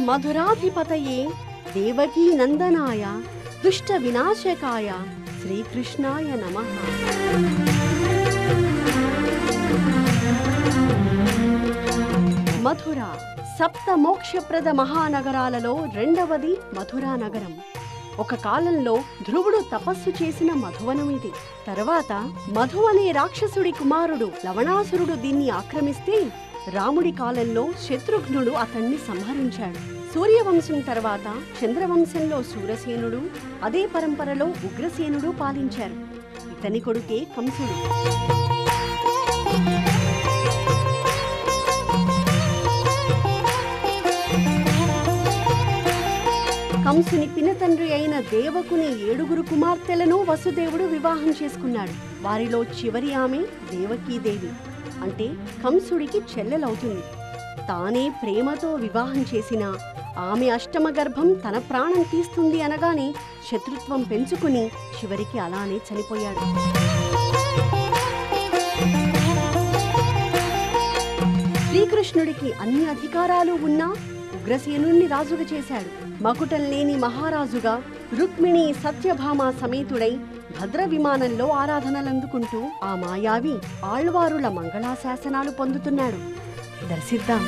మధురాధిపతయే దేవకీ నందనాయ దుష్ట వినాశకాయ శ్రీకృష్ణాయ నమః. మధుర సప్త మోక్షప్రద మహానగరాలలో రెండవది మధురా నగరం. ఒక కాలంలో ధ్రువుడు తపస్సు చేసిన మధువనం ఇది. తర్వాత మధు అనే రాక్షసుడి కుమారుడు లవణాసురుడు దీన్ని ఆక్రమిస్తే రాముడి కాలంలో శత్రుఘ్నుడు అతన్ని సంహరించాడు. సూర్యవంశం తర్వాత చంద్రవంశంలో సూరసేనుడు, అదే పరంపరలో ఉగ్రసేనుడు పాలించారు. ఇతని కొడుకే కంసుడు. కంసుని పినతండ్రి అయిన దేవకుని 7 కుమార్తెలను వసుదేవుడు వివాహం చేసుకున్నాడు. వారిలో చివరి ఆమె దేవకీదేవి, అంటే కంసుడికి చెల్లెలవుతుంది. తానే ప్రేమతో వివాహం చేసిన ఆమె అష్టమ గర్భం తన ప్రాణం తీస్తుంది అనగానే శత్రుత్వం పెంచుకుని చివరికి అలానే చనిపోయాడు. శ్రీకృష్ణుడికి అన్ని అధికారాలు ఉన్నా ఉగ్రసేనుణ్ణి రాజుగా చేశాడు. మకుటం లేని మహారాజుగా రుక్మిణి సత్యభామ సమేతుడై భద్ర విమానంలో ఆరాధనలందుకుంటూ ఆ మాయావి ఆళ్వారుల మంగళాశాసనాలు పొందుతున్నాడు. దర్శిద్దాం.